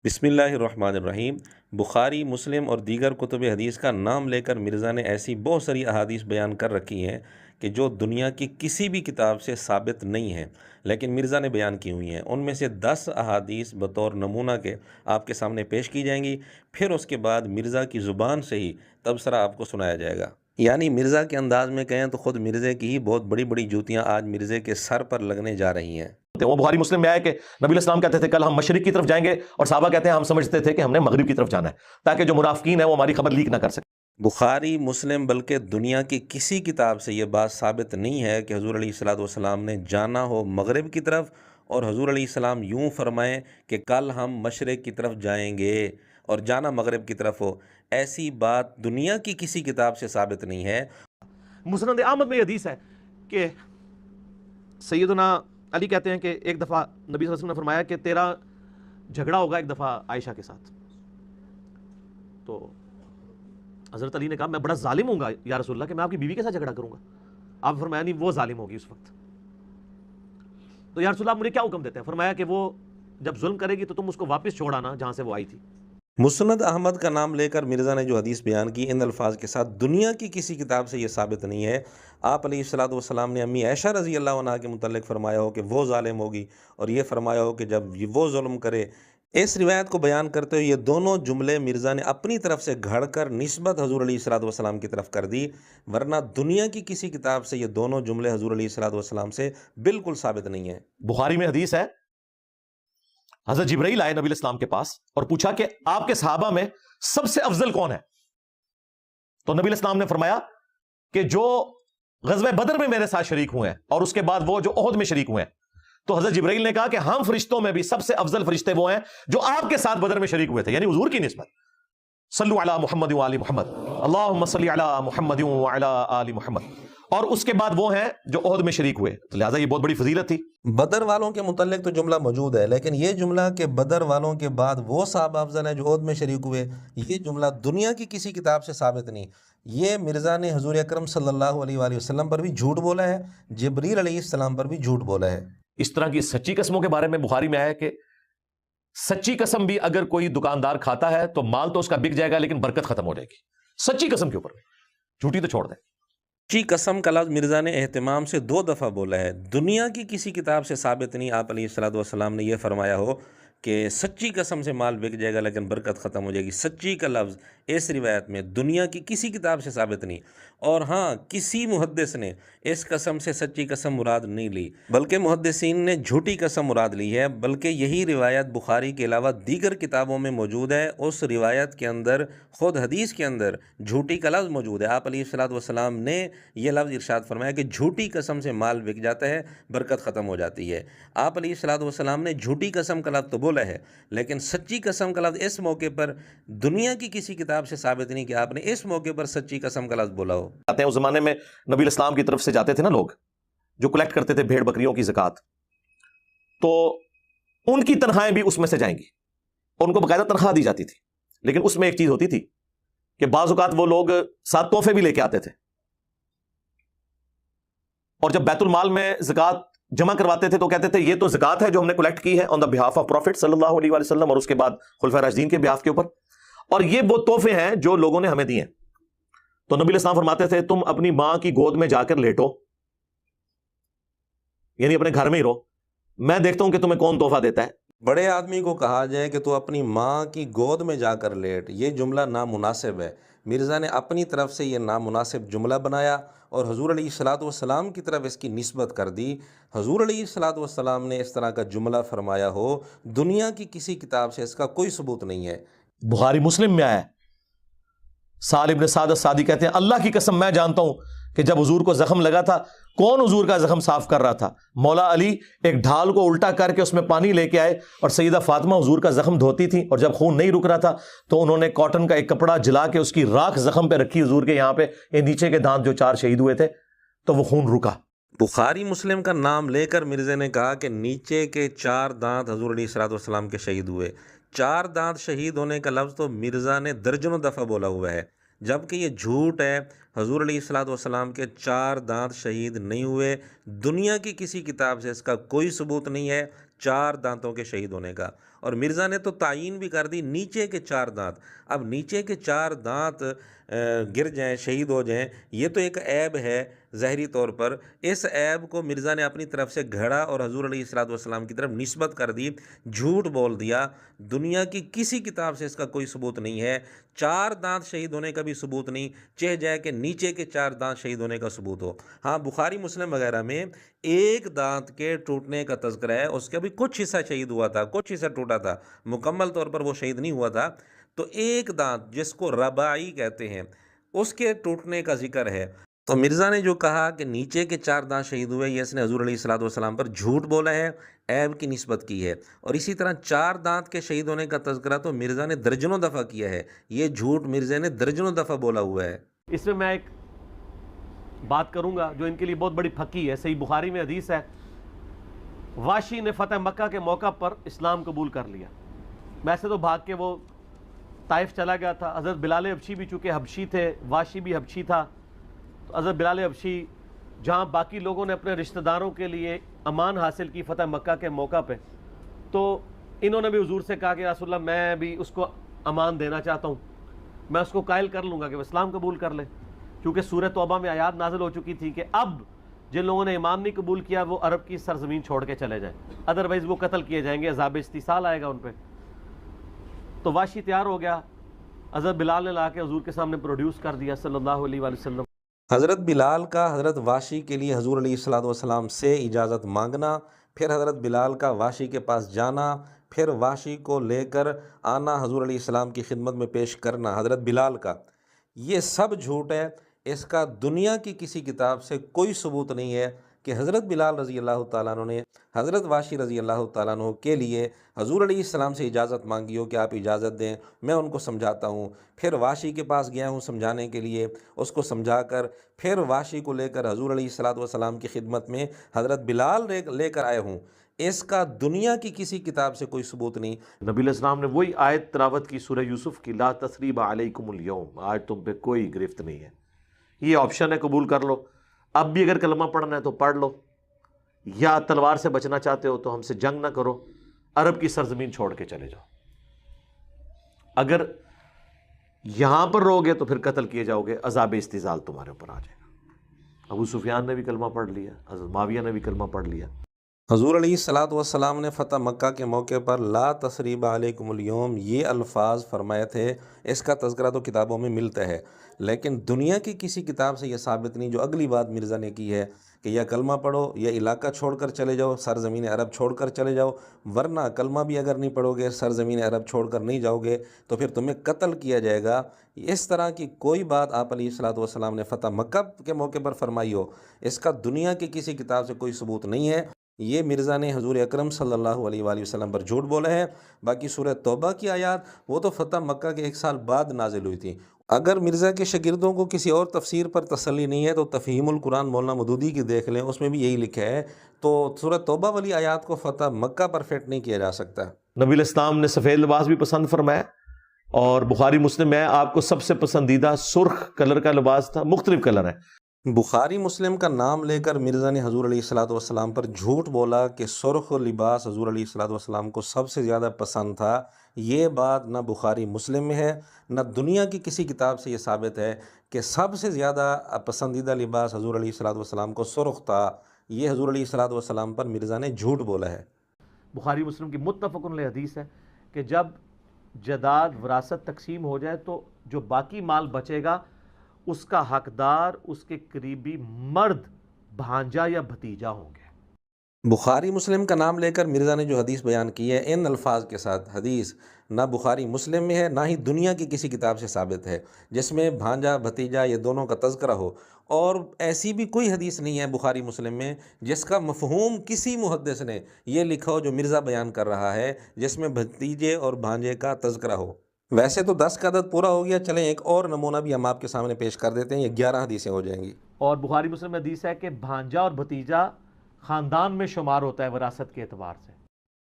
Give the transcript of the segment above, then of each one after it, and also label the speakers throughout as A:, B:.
A: بسم اللہ الرحمن الرحیم۔ بخاری، مسلم اور دیگر کتب حدیث کا نام لے کر مرزا نے ایسی بہت ساری احادیث بیان کر رکھی ہیں کہ جو دنیا کی کسی بھی کتاب سے ثابت نہیں ہیں، لیکن مرزا نے بیان کی ہوئی ہیں۔ ان میں سے 10 احادیث بطور نمونہ کے آپ کے سامنے پیش کی جائیں گی، پھر اس کے بعد مرزا کی زبان سے ہی تبصرہ آپ کو سنایا جائے گا۔ یعنی مرزا کے انداز میں کہیں تو خود مرزے کی ہی بہت بڑی بڑی جوتیاں آج مرزے کے سر پر لگنے جا رہی ہیں۔
B: وہ بخاری مسلم میں آیا کہ نبی علیہ السلام کہتے تھے کل ہم مشرق کی طرف جائیں گے، اور صحابہ کہتے ہیں ہم سمجھتے تھے کہ ہم نے مغرب کی طرف جانا ہے تاکہ جو منافقین ہیں وہ ہماری خبر لیک نہ کر سکے۔
A: بخاری، مسلم بلکہ دنیا کی کسی کتاب سے یہ بات ثابت نہیں ہے کہ حضور علیہ السلام نے جانا ہو مغرب کی طرف اور حضور علیہ السلام یوں فرمائیں کہ کل ہم مشرق کی طرف جائیں گے اور جانا مغرب کی طرف ہو۔ ایسی بات دنیا کی کسی کتاب سے ثابت نہیں ہے۔
B: مسند احمد میں یہ حدیث ہے کہ سیدنا علی کہتے ہیں کہ ایک دفعہ نبی صلی اللہ علیہ وسلم نے فرمایا کہ تیرا جھگڑا ہوگا ایک دفعہ عائشہ کے ساتھ، تو حضرت علی نے کہا میں بڑا ظالم ہوں گا یا رسول اللہ کہ میں آپ کی بیوی کے ساتھ جھگڑا کروں گا؟ آپ نے فرمایا نہیں، وہ ظالم ہوگی اس وقت۔ تو یا رسول اللہ مجھے کیا حکم دیتے ہیں؟ فرمایا کہ وہ جب ظلم کرے گی تو تم اس کو واپس چھوڑ آنا جہاں سے وہ آئی تھی۔
A: مسند احمد کا نام لے کر مرزا نے جو حدیث بیان کی ان الفاظ کے ساتھ دنیا کی کسی کتاب سے یہ ثابت نہیں ہے۔ آپ علیہ السلام نے امی عائشہ رضی اللہ عنہا کے متعلق فرمایا ہو کہ وہ ظالم ہوگی، اور یہ فرمایا ہو کہ جب وہ ظلم کرے۔ اس روایت کو بیان کرتے ہوئے یہ دونوں جملے مرزا نے اپنی طرف سے گھڑ کر نسبت حضور علیہ السلام کی طرف کر دی، ورنہ دنیا کی کسی کتاب سے یہ دونوں جملے حضور علیہ السلام سے بالکل ثابت نہیں ہیں۔
B: بخاری میں حدیث ہے، حضرت جبرائیل آئے نبی علیہ السلام کے پاس اور پوچھا کہ آپ کے صحابہ میں سب سے افضل کون ہے؟ تو نبی علیہ السلام نے فرمایا کہ جو غزوہ بدر میں میرے ساتھ شریک ہوئے ہیں اور اس کے بعد وہ جو احد میں شریک ہوئے ہیں۔ تو حضرت جبرائیل نے کہا کہ ہم فرشتوں میں بھی سب سے افضل فرشتے وہ ہیں جو آپ کے ساتھ بدر میں شریک ہوئے تھے، یعنی حضور کی نسبت۔ صلو علی محمد و آل محمد، اللہم صلی علی محمد و علی آل محمد۔ اور اس کے بعد وہ ہیں جو احد میں شریک ہوئے، تو لہٰذا یہ بہت بڑی فضیلت تھی۔
A: بدر والوں کے متعلق تو جملہ موجود ہے، لیکن یہ جملہ کہ بدر والوں کے بعد وہ صحابہ افضل ہیں جو احد میں شریک ہوئے، یہ جملہ دنیا کی کسی کتاب سے ثابت نہیں۔ یہ مرزا نے حضور اکرم صلی اللہ علیہ وآلہ وسلم پر بھی جھوٹ بولا ہے، جبریل علیہ السلام پر بھی جھوٹ بولا ہے۔
B: اس طرح کی سچی قسموں کے بارے میں بخاری میں آیا کہ سچی قسم بھی اگر کوئی دکاندار کھاتا ہے تو مال تو اس کا بک جائے گا لیکن برکت ختم ہو جائے گی، سچی قسم کے اوپر، جھوٹی تو چھوڑ دیں۔
A: سچی قسم کا لفظ مرزا نے اہتمام سے 2 دفعہ بولا ہے۔ دنیا کی کسی کتاب سے ثابت نہیں آپ علیہ السلام نے یہ فرمایا ہو کہ سچی قسم سے مال بک جائے گا لیکن برکت ختم ہو جائے گی۔ سچی کا لفظ اس روایت میں دنیا کی کسی کتاب سے ثابت نہیں، اور ہاں کسی محدث نے اس قسم سے سچی قسم مراد نہیں لی، بلکہ محدثین نے جھوٹی قسم مراد لی ہے۔ بلکہ یہی روایت بخاری کے علاوہ دیگر کتابوں میں موجود ہے۔ اس روایت کے اندر، خود حدیث کے اندر جھوٹی کا لفظ موجود ہے۔ آپ علیہ السلام نے یہ لفظ ارشاد فرمایا کہ جھوٹی قسم سے مال بک جاتا ہے، برکت ختم ہو جاتی ہے۔ آپ علیہ السلام نے جھوٹی قسم کا لفظ تو بولا ہے، لیکن سچی قسم کا لفظ اس موقع پر دنیا کی کسی کتاب سے ثابت نہیں کہ آپ نے اس موقع پر سچی قسم کا لفظ بولا ہو۔
B: اس زمانے میں نبی علیہ السلام کی طرف سے جاتے تھے نا لوگ جو کلیکٹ کرتے تھے بھیڑ بکریوں کی زکوٰۃ، تو ان کی تنخواہیں بھی اس میں سے جائیں گی، ان کو باقاعدہ تنخواہ دی جاتی تھی، لیکن اس میں ایک چیز ہوتی تھی کہ بعض اوقات وہ لوگ ساتھ تحفے بھی لے کے آتے تھے، اور جب بیت المال میں زکوٰۃ جمع کرواتے تھے تو کہتے تھے یہ تو زکوٰۃ ہے جو ہم نے کلیکٹ کی ہے آن دا بہاف آف پروفٹ صلی اللہ علیہ وآلہ وسلم، اور اس کے بعد خلفائے راشدین کے بہاف کے اوپر، اور یہ وہ تحفے ہیں جو لوگوں نے ہمیں دیے ہیں۔ تو نبی علیہ السلام فرماتے تھے تم اپنی ماں کی گود میں جا کر لیٹو، یعنی اپنے گھر میں ہی رہو، میں دیکھتا ہوں کہ تمہیں کون تحفہ دیتا ہے۔
A: بڑے آدمی کو کہا جائے کہ تو اپنی ماں کی گود میں جا کر لیٹ، یہ جملہ نامناسب ہے۔ مرزا نے اپنی طرف سے یہ نامناسب جملہ بنایا اور حضور علیہ السلام کی طرف اس کی نسبت کر دی۔ حضور علیہ السلام نے اس طرح کا جملہ فرمایا ہو، دنیا کی کسی کتاب سے اس کا کوئی ثبوت نہیں ہے۔
B: بخاری مسلم میں آیا ہے، سہل بن سعد الساعدی کہتے ہیں اللہ کی قسم میں جانتا ہوں کہ جب حضور کو زخم لگا تھا کون حضور کا زخم صاف کر رہا تھا؟ مولا علی ایک ڈھال کو الٹا کر کے اس میں پانی لے کے آئے اور سیدہ فاطمہ حضور کا زخم دھوتی تھی، اور جب خون نہیں رک رہا تھا تو انہوں نے کاٹن کا ایک کپڑا جلا کے اس کی راکھ زخم پہ رکھی حضور کے یہاں پہ، یہ نیچے کے دانت جو 4 شہید ہوئے تھے تو وہ خون رکا۔
A: بخاری مسلم کا نام لے کر مرزا نے کہا کہ نیچے کے 4 دانت حضور علیہ السلام کے شہید ہوئے۔ 4 دانت شہید ہونے کا لفظ تو مرزا نے درجنوں دفعہ بولا ہوا ہے، جبکہ یہ جھوٹ ہے۔ حضور علیہ السلام کے 4 دانت شہید نہیں ہوئے، دنیا کی کسی کتاب سے اس کا کوئی ثبوت نہیں ہے۔ 4 دانتوں کے شہید ہونے کا، اور مرزا نے تو تعین بھی کر دی نیچے کے 4 دانت۔ اب نیچے کے 4 دانت گر جائیں، شہید ہو جائیں، یہ تو ایک عیب ہے ظاہری طور پر۔ اس عیب کو مرزا نے اپنی طرف سے گھڑا اور حضور علیہ الصلوۃ والسلام کی طرف نسبت کر دی، جھوٹ بول دیا۔ دنیا کی کسی کتاب سے اس کا کوئی ثبوت نہیں ہے، 4 دانت شہید ہونے کا بھی ثبوت نہیں، چہ جائے کہ نیچے کے 4 دانت شہید ہونے کا ثبوت ہو۔ ہاں بخاری مسلم وغیرہ میں ایک دانت کے ٹوٹنے کا تذکرہ ہے، اس کا بھی کچھ حصہ شہید ہوا تھا، کچھ حصہ ٹوٹا تھا، مکمل طور پر وہ شہید نہیں ہوا تھا۔ تو ایک دانت جس کو رباعی کہتے ہیں اس کے ٹوٹنے کا ذکر ہے۔ تو مرزا نے جو کہا کہ نیچے کے 4 دانت شہید ہوئے، یہ اس نے حضور علیہ الصلوۃ والسلام پر جھوٹ بولا ہے، عیب کی نسبت کی ہے۔ اور اسی طرح 4 دانت کے شہید ہونے کا تذکرہ تو مرزا نے درجنوں دفعہ کیا ہے، یہ جھوٹ مرزا نے درجنوں دفعہ بولا ہوا ہے۔
C: اس میں ایک بات کروں گا جو ان کے لیے بہت بڑی پھکی ہے۔ صحیح بخاری میں حدیث ہے، واشی نے فتح مکہ کے موقع پر اسلام قبول کر لیا۔ ویسے تو بھاگ کے وہ طائف چلا گیا تھا۔ حضرت بلال حبشی بھی چونکہ حبشی تھے، واشی بھی حبشی تھا، تو حضرت بلال حبشی جہاں باقی لوگوں نے اپنے رشتہ داروں کے لیے امان حاصل کی فتح مکہ کے موقع پہ، تو انہوں نے بھی حضور سے کہا کہ رسول اللہ میں بھی اس کو امان دینا چاہتا ہوں، میں اس کو قائل کر لوں گا کہ وہ اسلام قبول کر لے، کیونکہ سورہ توبہ میں آیات نازل ہو چکی تھی کہ اب جن لوگوں نے ایمان نہیں قبول کیا وہ عرب کی سرزمین چھوڑ کے چلے جائیں، ادروائز وہ قتل کیے جائیں گے، عذاب استحصال آئے گا ان پہ۔ تو واشی تیار ہو گیا، حضرت بلال نے لا کے حضور کے سامنے پروڈیوس کر دیا صلی اللہ علیہ وآلہ وسلم۔
A: حضرت بلال کا حضرت واشی کے لیے حضور علیہ الصلوۃ والسلام سے اجازت مانگنا، پھر حضرت بلال کا واشی کے پاس جانا، پھر واشی کو لے کر آنا حضور علیہ السلام کی خدمت میں پیش کرنا حضرت بلال کا، یہ سب جھوٹ ہے۔ اس کا دنیا کی کسی کتاب سے کوئی ثبوت نہیں ہے کہ حضرت بلال رضی اللہ تعالیٰ عنہ نے حضرت واشی رضی اللہ تعالیٰ عنہ کے لیے حضور علیہ السلام سے اجازت مانگی ہو کہ آپ اجازت دیں، میں ان کو سمجھاتا ہوں۔ پھر واشی کے پاس گیا ہوں سمجھانے کے لیے، اس کو سمجھا کر پھر واشی کو لے کر حضور علیہ الصلوۃ والسلام کی خدمت میں حضرت بلال لے کر آئے ہوں، اس کا دنیا کی کسی کتاب سے کوئی ثبوت نہیں۔
B: نبی علیہ السلام نے وہی آیت تلاوت کی سورہ یوسف کی، لا تثریب علیکم اليوم، آج تم پہ کوئی گرفت نہیں ہے، یہ آپشن ہے، قبول کر لو۔ اب بھی اگر کلمہ پڑھنا ہے تو پڑھ لو، یا تلوار سے بچنا چاہتے ہو تو ہم سے جنگ نہ کرو، عرب کی سرزمین چھوڑ کے چلے جاؤ۔ اگر یہاں پر رہو گے تو پھر قتل کیے جاؤ گے، عذاب استحصال تمہارے اوپر آ جائے گا۔ ابو سفیان نے بھی کلمہ پڑھ لیا، حضرت معاویہ نے بھی کلمہ پڑھ لیا۔
A: حضور علیہ الصلوۃ والسلام نے فتح مکہ کے موقع پر لا تثریب علیکم اليوم یہ الفاظ فرمائے تھے، اس کا تذکرہ تو کتابوں میں ملتا ہے، لیکن دنیا کی کسی کتاب سے یہ ثابت نہیں۔ جو اگلی بات مرزا نے کی ہے کہ یا کلمہ پڑھو یا علاقہ چھوڑ کر چلے جاؤ، سرزمین عرب چھوڑ کر چلے جاؤ، ورنہ کلمہ بھی اگر نہیں پڑھو گے، سرزمین عرب چھوڑ کر نہیں جاؤ گے تو پھر تمہیں قتل کیا جائے گا۔ اس طرح کی کوئی بات آپ علیہ الصلوۃ والسلام نے فتح مکہ کے موقع پر فرمائی ہو، اس کا دنیا کی کسی کتاب سے کوئی ثبوت نہیں ہے۔ یہ مرزا نے حضور اکرم صلی اللہ علیہ وآلہ وسلم پر جھوٹ بولا ہے۔ باقی سورہ توبہ کی آیات وہ تو فتح مکہ کے 1 سال بعد نازل ہوئی تھی۔ اگر مرزا کے شاگردوں کو کسی اور تفسیر پر تسلی نہیں ہے تو تفہیم القرآن مولانا مودودی کی دیکھ لیں، اس میں بھی یہی لکھا ہے۔ تو سورہ توبہ والی آیات کو فتح مکہ پر فٹ نہیں کیا جا سکتا۔
B: نبی علیہ السلام نے سفید لباس بھی پسند فرمایا، اور بخاری مسلم میں آپ کو سب سے پسندیدہ سرخ کلر کا لباس تھا، مختلف کلر ہیں۔
A: بخاری مسلم کا نام لے کر مرزا نے حضور علیہ الصلوۃ والسلام پر جھوٹ بولا کہ سرخ لباس حضور علیہ الصلوۃ والسلام کو سب سے زیادہ پسند تھا۔ یہ بات نہ بخاری مسلم میں ہے، نہ دنیا کی کسی کتاب سے یہ ثابت ہے کہ سب سے زیادہ پسندیدہ لباس حضور علیہ الصلوۃ والسلام کو سرخ تھا۔ یہ حضور علیہ الصلوۃ والسلام پر مرزا نے جھوٹ بولا ہے۔
C: بخاری مسلم کی متفق علیہ حدیث ہے کہ جب جائیداد وراثت تقسیم ہو جائے تو جو باقی مال بچے گا اس کا حقدار اس کے قریبی مرد بھانجا یا بھتیجا ہوں گے۔
A: بخاری مسلم کا نام لے کر مرزا نے جو حدیث بیان کی ہے ان الفاظ کے ساتھ، حدیث نہ بخاری مسلم میں ہے نہ ہی دنیا کی کسی کتاب سے ثابت ہے جس میں بھانجا بھتیجا یہ دونوں کا تذکرہ ہو، اور ایسی بھی کوئی حدیث نہیں ہے بخاری مسلم میں جس کا مفہوم کسی محدث نے یہ لکھا ہو جو مرزا بیان کر رہا ہے، جس میں بھتیجے اور بھانجے کا تذکرہ ہو۔ ویسے تو 10 کا عدد پورا ہو گیا، چلیں ایک اور نمونہ بھی ہم آپ کے سامنے پیش کر دیتے ہیں، یہ 11 حدیثیں ہو جائیں گی۔
C: اور بخاری مسلم میں حدیث ہے کہ بھانجا اور بھتیجا خاندان میں شمار ہوتا ہے وراثت کے اعتبار سے۔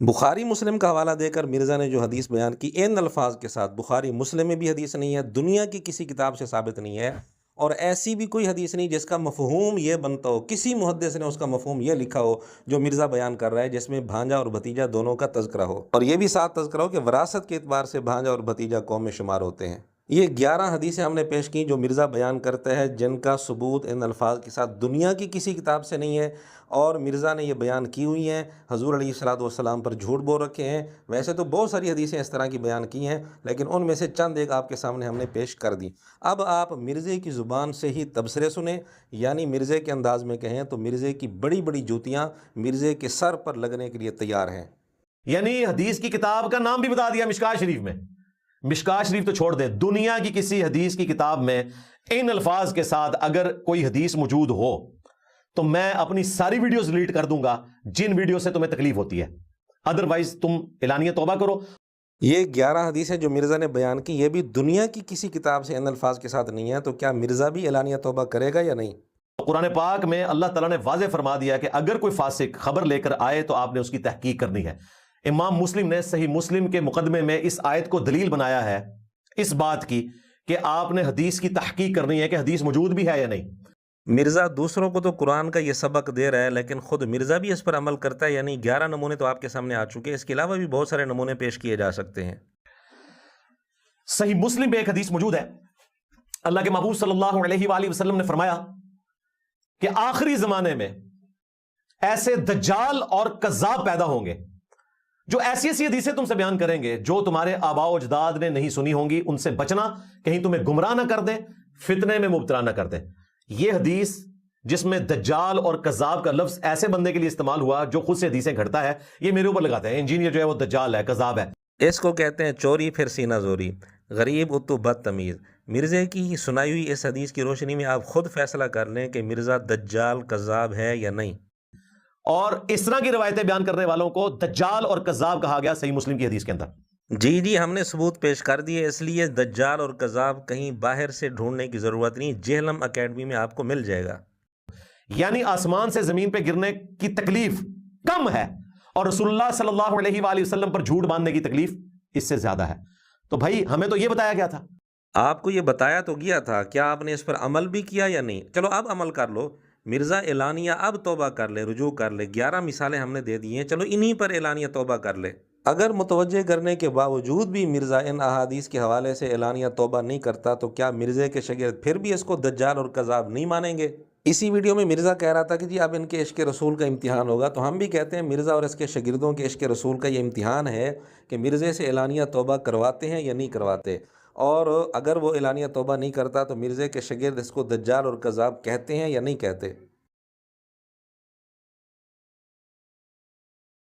A: بخاری مسلم کا حوالہ دے کر مرزا نے جو حدیث بیان کی ان الفاظ کے ساتھ، بخاری مسلم میں بھی حدیث نہیں ہے، دنیا کی کسی کتاب سے ثابت نہیں ہے، اور ایسی بھی کوئی حدیث نہیں جس کا مفہوم یہ بنتا ہو، کسی محدث نے اس کا مفہوم یہ لکھا ہو جو مرزا بیان کر رہا ہے، جس میں بھانجا اور بھتیجا دونوں کا تذکرہ ہو، اور یہ بھی ساتھ تذکرہ ہو کہ وراثت کے اعتبار سے بھانجا اور بھتیجا قوم میں شمار ہوتے ہیں۔ یہ 11 حدیثیں ہم نے پیش کی جو مرزا بیان کرتا ہے، جن کا ثبوت ان الفاظ کے ساتھ دنیا کی کسی کتاب سے نہیں ہے، اور مرزا نے یہ بیان کی ہوئی ہیں، حضور علیہ الصلوۃ والسلام پر جھوٹ بول رکھے ہیں۔ ویسے تو بہت ساری حدیثیں اس طرح کی بیان کی ہیں، لیکن ان میں سے چند ایک آپ کے سامنے ہم نے پیش کر دی۔ اب آپ مرزے کی زبان سے ہی تبصرے سنیں، یعنی مرزے کے انداز میں کہیں تو مرزے کی بڑی بڑی جوتیاں مرزے کے سر پر لگنے کے لیے تیار ہیں۔
B: یعنی حدیث کی کتاب کا نام بھی بتا دیا مشکاۃ شریف میں۔ مشکاۃ شریف تو چھوڑ دیں، دنیا کی کسی حدیث کی کتاب میں ان الفاظ کے ساتھ اگر کوئی حدیث موجود ہو تو میں اپنی ساری ویڈیوز ڈیلیٹ کر دوں گا جن ویڈیو سے تمہیں تکلیف ہوتی ہے، ادروائز تم اعلانیہ توبہ کرو۔
A: یہ 11 حدیثیں جو مرزا نے بیان کی، یہ بھی دنیا کی کسی کتاب سے ان الفاظ کے ساتھ نہیں ہیں، تو کیا مرزا بھی اعلانیہ توبہ کرے گا یا نہیں؟
B: قرآن پاک میں اللہ تعالیٰ نے واضح فرما دیا کہ اگر کوئی فاسق خبر لے کر آئے تو آپ نے اس کی تحقیق کرنی ہے۔ امام مسلم نے صحیح مسلم کے مقدمے میں اس آیت کو دلیل بنایا ہے اس بات کی کہ آپ نے حدیث کی تحقیق کرنی ہے کہ حدیث موجود بھی ہے یا نہیں۔
A: مرزا دوسروں کو تو قرآن کا یہ سبق دے رہا ہے، لیکن خود مرزا بھی اس پر عمل کرتا ہے، یعنی 11 نمونے تو آپ کے سامنے آ چکے ہیں، اس کے علاوہ بھی بہت سارے نمونے پیش کیے جا سکتے ہیں۔
B: صحیح مسلم میں ایک حدیث موجود ہے، اللہ کے محبوب صلی اللہ علیہ وآلہ وسلم نے فرمایا کہ آخری زمانے میں ایسے دجال اور کذاب پیدا ہوں گے جو ایسی ایسی حدیثیں تم سے بیان کریں گے جو تمہارے آباء و اجداد نے نہیں سنی ہوں گی، ان سے بچنا کہیں تمہیں گمراہ نہ کر دیں، فتنے میں مبتلا نہ کر دیں۔ یہ حدیث جس میں دجال اور کذاب کا لفظ ایسے بندے کے لیے استعمال ہوا جو خود سے حدیثیں گھڑتا ہے، یہ میرے اوپر لگاتے ہیں انجینئر جو ہے وہ دجال ہے، کذاب ہے۔
A: اس کو کہتے ہیں چوری پھر سینہ زوری، غریب اتو بدتمیز۔ مرزے کی سنائی ہوئی اس حدیث کی روشنی میں آپ خود فیصلہ کر لیں کہ مرزا دجال کذاب ہے یا نہیں۔
B: اور اس طرح کی روایتیں بیان کرنے والوں کو دجال اور کذاب کہا گیا صحیح مسلم کی حدیث کے اندر۔
A: جی ہم نے ثبوت پیش کر دیے، اس لیے دجال اور کذاب کہیں باہر سے ڈھونڈنے کی ضرورت نہیں، جہلم اکیڈمی میں آپ کو مل جائے گا۔
B: یعنی آسمان سے زمین پہ گرنے کی تکلیف کم ہے اور رسول اللہ صلی اللہ علیہ وآلہ وسلم پر جھوٹ باندھنے کی تکلیف اس سے زیادہ ہے۔ تو بھائی ہمیں تو یہ بتایا گیا تھا،
A: آپ کو یہ بتایا تو گیا تھا، کیا آپ نے اس پر عمل بھی کیا یا نہیں؟ چلو اب عمل کر لو، مرزا اعلانیہ اب توبہ کر لے، رجوع کر لے۔ 11 مثالیں ہم نے دے دی ہیں، چلو انہی پر اعلانیہ توبہ کر لے۔ اگر متوجہ کرنے کے باوجود بھی مرزا ان احادیث کے حوالے سے اعلانیہ توبہ نہیں کرتا تو کیا مرزے کے شاگرد پھر بھی اس کو دجال اور کذاب نہیں مانیں گے؟ اسی ویڈیو میں مرزا کہہ رہا تھا کہ جی اب ان کے عشق رسول کا امتحان ہوگا، تو ہم بھی کہتے ہیں مرزا اور اس کے شاگردوں کے عشق رسول کا یہ امتحان ہے کہ مرزے سے اعلانیہ توبہ کرواتے ہیں یا نہیں کرواتے، اور اگر وہ اعلانیہ توبہ نہیں کرتا تو مرزے کے شاگرد اس کو دجال اور کذاب کہتے ہیں یا نہیں کہتے۔